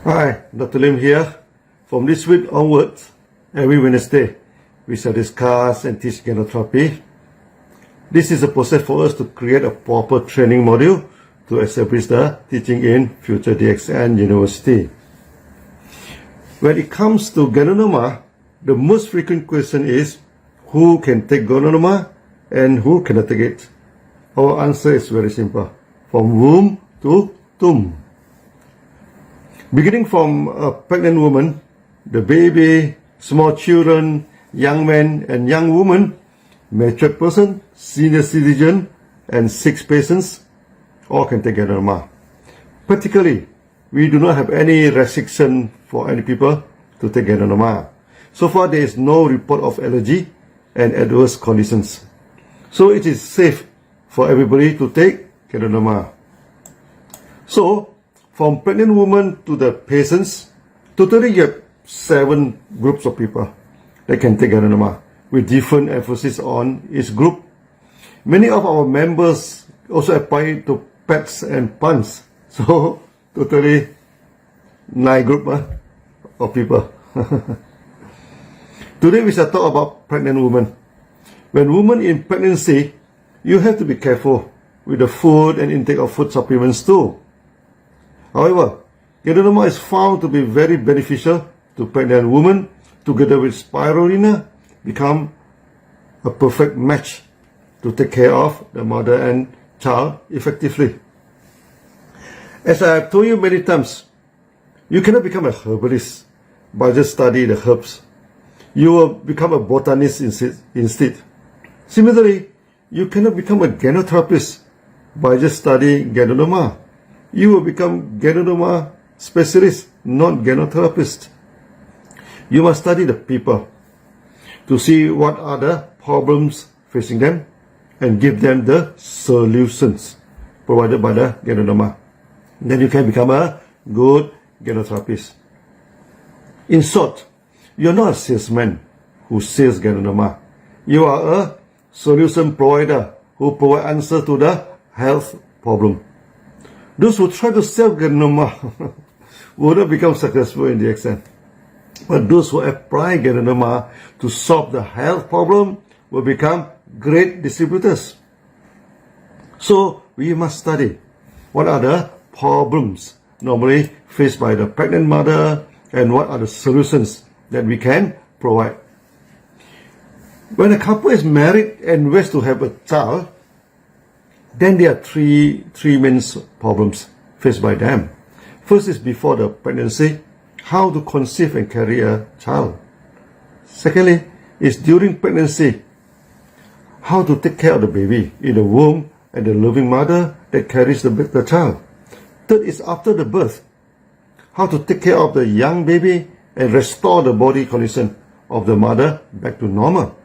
Hi, Dr. Lim here. From this week onwards, every Wednesday, we shall discuss and teach Ganoderma. This is a process for us to create a proper training module to establish the teaching in future DXN University. When it comes to Ganoderma, the most frequent question is, who can take Ganoderma and who cannot take it? Our answer is very simple. From womb to tomb. Beginning from a pregnant woman, the baby, small children, young men and young women, matured person, senior citizen, and sick patients, all can take Ganoderma. Practically, we do not have any restriction for any people to take Ganoderma. So far, there is no report of allergy and adverse conditions. So it is safe for everybody to take Ganoderma. So, from pregnant women to the patients, totally you have 7 groups of people that can take Ganoderma, with different emphasis on each group. Many of our members also apply to pets and plants. So, totally 9 groups of people. Today we shall talk about pregnant women. When women in pregnancy, you have to be careful with the food and intake of food supplements too. However, Ganoderma is found to be very beneficial to pregnant women, together with spirulina, become a perfect match to take care of the mother and child effectively. As I have told you many times, you cannot become a herbalist by just studying the herbs. You will become a botanist instead. Similarly, you cannot become a ganodermatist by just studying Ganoderma. You will become Ganoderma specialist, not ganotherapist. You must study the people to see what are the problems facing them and give them the solutions provided by the Ganoderma. Then you can become a good ganotherapist. In short, you are not a salesman who sells Ganoderma. You are a solution provider who provide answer to the health problem. Those who try to sell Ganoderma will not become successful in the exam. But those who apply Ganoderma to solve the health problem will become great distributors. So we must study what are the problems normally faced by the pregnant mother and what are the solutions that we can provide. When a couple is married and wishes to have a child, then there are three main problems faced by them. First is before the pregnancy, how to conceive and carry a child. Secondly, is during pregnancy, how to take care of the baby in the womb and the loving mother that carries the child. Third is after the birth, how to take care of the young baby and restore the body condition of the mother back to normal.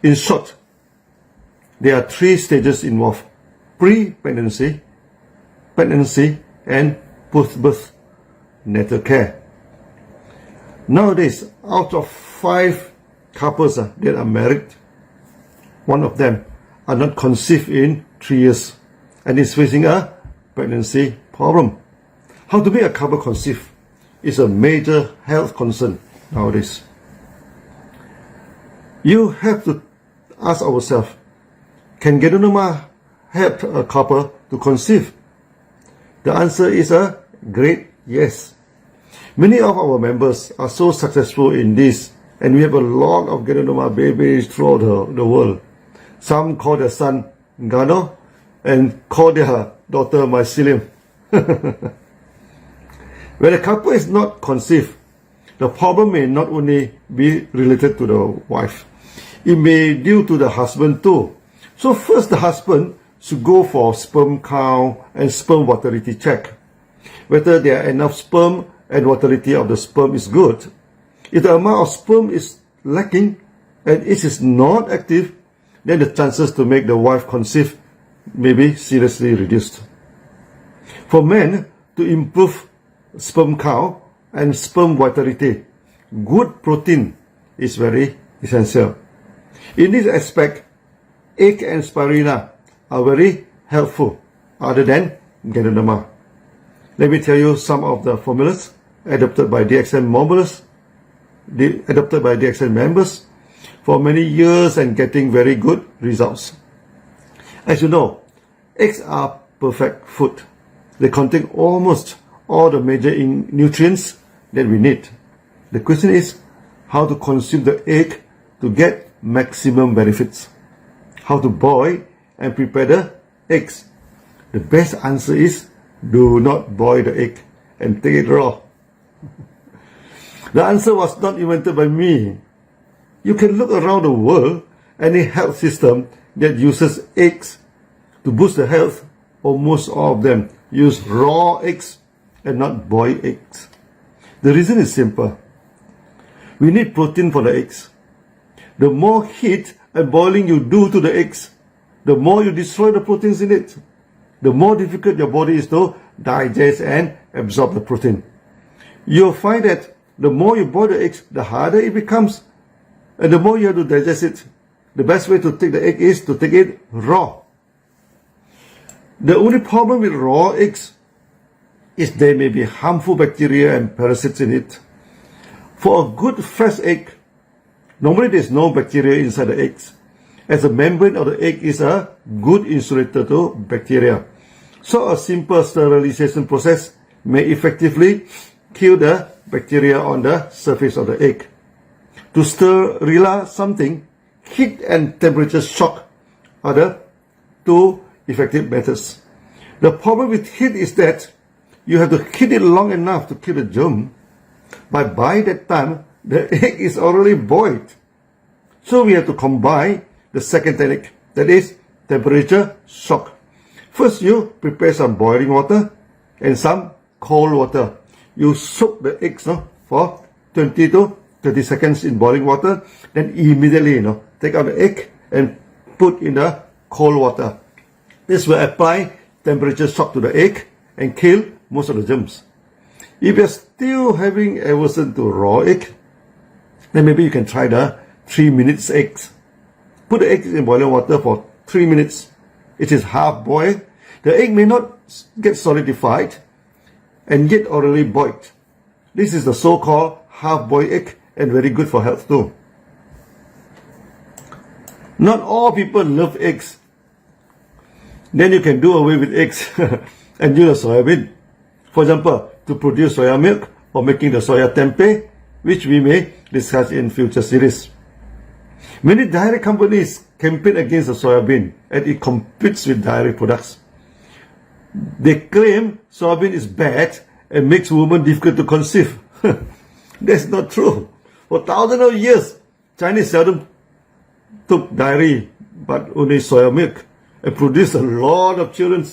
In short, there are 3 stages involved: pre-pregnancy, pregnancy, and post-birth natal care. Nowadays, out of 5 couples that are married, one of them are not conceived in 3 years and is facing a pregnancy problem. How to make a couple conceive is a major health concern nowadays. You have to ask ourselves, can Ganoderma help a couple to conceive? The answer is a great yes. Many of our members are so successful in this, and we have a lot of Ganoderma babies throughout the world. Some call their son Gano and call their daughter Mycelium. When a couple is not conceived, the problem may not only be related to the wife, it may be due to the husband too. So first, the husband should go for sperm count and sperm motility check, whether there are enough sperm and motility of the sperm is good. If the amount of sperm is lacking and it is not active, then the chances to make the wife conceive may be seriously reduced. For men to improve sperm count and sperm vitality, good protein is very essential. In this aspect, egg and spirulina are very helpful other than Ganoderma. Let me tell you some of the formulas adopted by DXN members for many years and getting very good results. As you know, eggs are perfect food. They contain almost all the major nutrients that we need. The question is how to consume the egg to get maximum benefits. How to boil and prepare the eggs. The best answer is do not boil the egg and take it raw. The answer was not invented by me. You can look around the world, any health system that uses eggs to boost the health, almost all of them use raw eggs and not boiled eggs. The reason is simple. We need protein for the eggs. The more heat and boiling you do to the eggs, the more you destroy the proteins in it. The more difficult your body is to digest and absorb the protein. You'll find that the more you boil the eggs, the harder it becomes. And the more you have to digest it. The best way to take the egg is to take it raw. The only problem with raw eggs is there may be harmful bacteria and parasites in it. For a good fresh egg, normally there's no bacteria inside the eggs, as the membrane of the egg is a good insulator to bacteria. So a simple sterilization process may effectively kill the bacteria on the surface of the egg. To sterilize something, heat and temperature shock are the two effective methods. The problem with heat is that you have to heat it long enough to kill the germ, but by that time, the egg is already boiled. So we have to combine the second technique, that is temperature shock. First, you prepare some boiling water and some cold water. You soak the eggs for 20 to 30 seconds in boiling water, then immediately take out the egg and put in the cold water. This will apply temperature shock to the egg and kill most of the germs. If you're still having aversion to raw egg, then maybe you can try the 3 minutes eggs. Put the eggs in boiling water for 3 minutes. It is half boiled. The egg may not get solidified and yet already boiled. This is the so-called half-boiled egg and very good for health too. Not all people love eggs. Then you can do away with eggs and use the soya bean. For example, to produce soya milk or making the soya tempeh, which we may discuss in future series. Many dairy companies campaign against the soya bean and it competes with dairy products. They claim soya bean is bad and makes women difficult to conceive. That's not true. For thousands of years, Chinese seldom took dairy but only soya milk and produced a lot of children.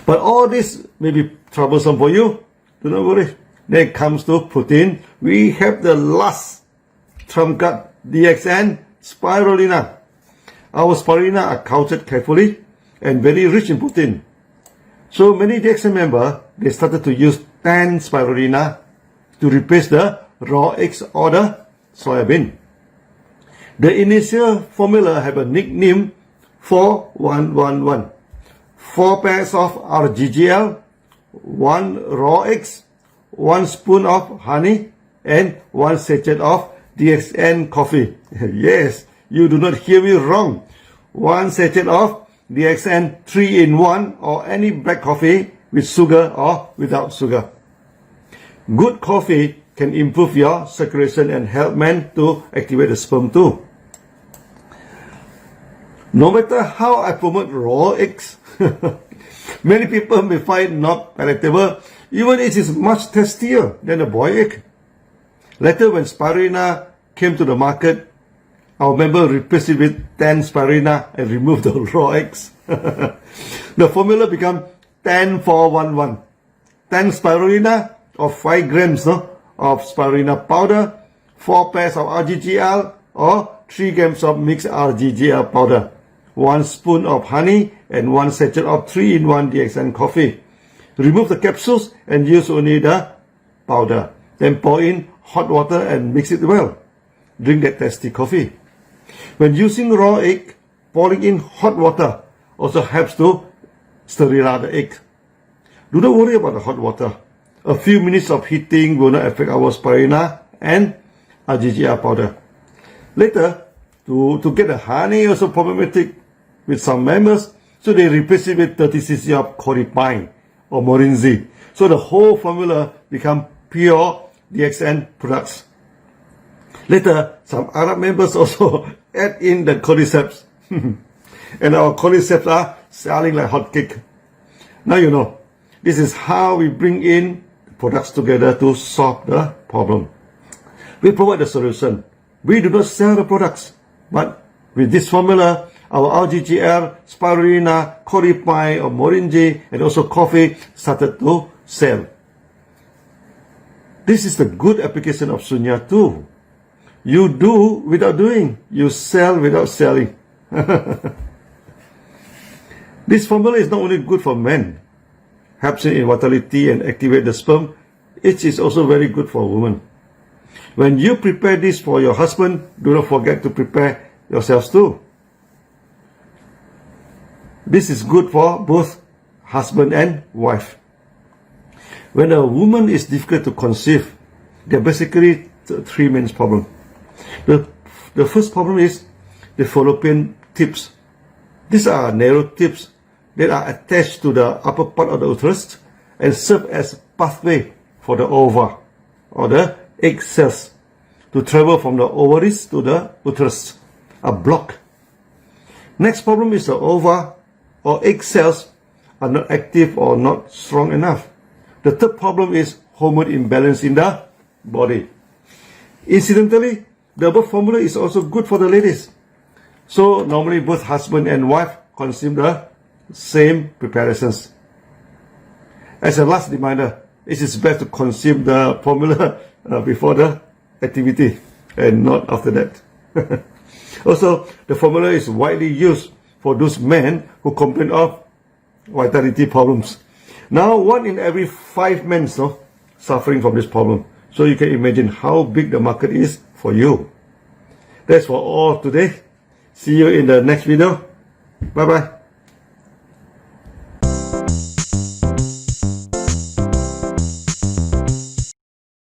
But all this may be troublesome for you. Do not worry. When it comes to protein, we have the last trump card, DXN spirulina. Our spirulina are cultured carefully and very rich in protein. So many DXN members, they started to use 10 spirulina to replace the raw eggs or the soya bean. The initial formula have a nickname 4-1-1-1. 4 pairs of RGGL, 1 raw eggs, 1 spoon of honey, and 1 sachet of DXN coffee. Yes, you do not hear me wrong. 1 sachet of DXN 3-in-1 or any black coffee with sugar or without sugar. Good coffee can improve your circulation and help men to activate the sperm too. No matter how I promote raw eggs, many people may find not palatable, even it is much tastier than a boiled egg. Later, when spirulina came to the market, our member replaced it with 10 spirulina and removed the raw eggs. The formula became 10-4-1-1. 10 spirulina or 5 grams of spirulina powder, 4 pairs of RGGL or 3 grams of mixed RGGL powder, 1 spoon of honey and 1 sachet of 3-in-1 DXN coffee. Remove the capsules and use only the powder. Then pour in hot water and mix it well. Drink that tasty coffee. When using raw egg, pouring in hot water also helps to sterilize the egg. Do not worry about the hot water. A few minutes of heating will not affect our spirulina and RGGR powder. Later, to get the honey also problematic with some members, so they replace it with 30 cc of cordypine or morinzi. So the whole formula become pure DXN products. Later, some Arab members also add in the cordyceps. And our cordyceps are selling like hotcake. Now you know, this is how we bring in products together to solve the problem. We provide the solution. We do not sell the products. But with this formula, our RGGR, spirulina, cordypine or morinji and also coffee started to sell. This is the good application of Sunya too. You do without doing. You sell without selling. This formula is not only good for men, helps in vitality and activate the sperm, it is also very good for women. When you prepare this for your husband, do not forget to prepare yourselves too. This is good for both husband and wife. When a woman is difficult to conceive, there are basically three main problems. The first problem is the fallopian tips. These are narrow tips that are attached to the upper part of the uterus and serve as pathway for the ova or the egg cells to travel from the ovaries to the uterus, a block. Next problem is the ova or egg cells are not active or not strong enough. The third problem is hormone imbalance in the body. Incidentally, the above formula is also good for the ladies. So normally both husband and wife consume the same preparations. As a last reminder, it is best to consume the formula before the activity and not after that. Also, the formula is widely used for those men who complain of vitality problems. Now, 1 in every 5 men suffering from this problem. So you can imagine how big the market is for you. That's for all today. See you in the next video. Bye bye.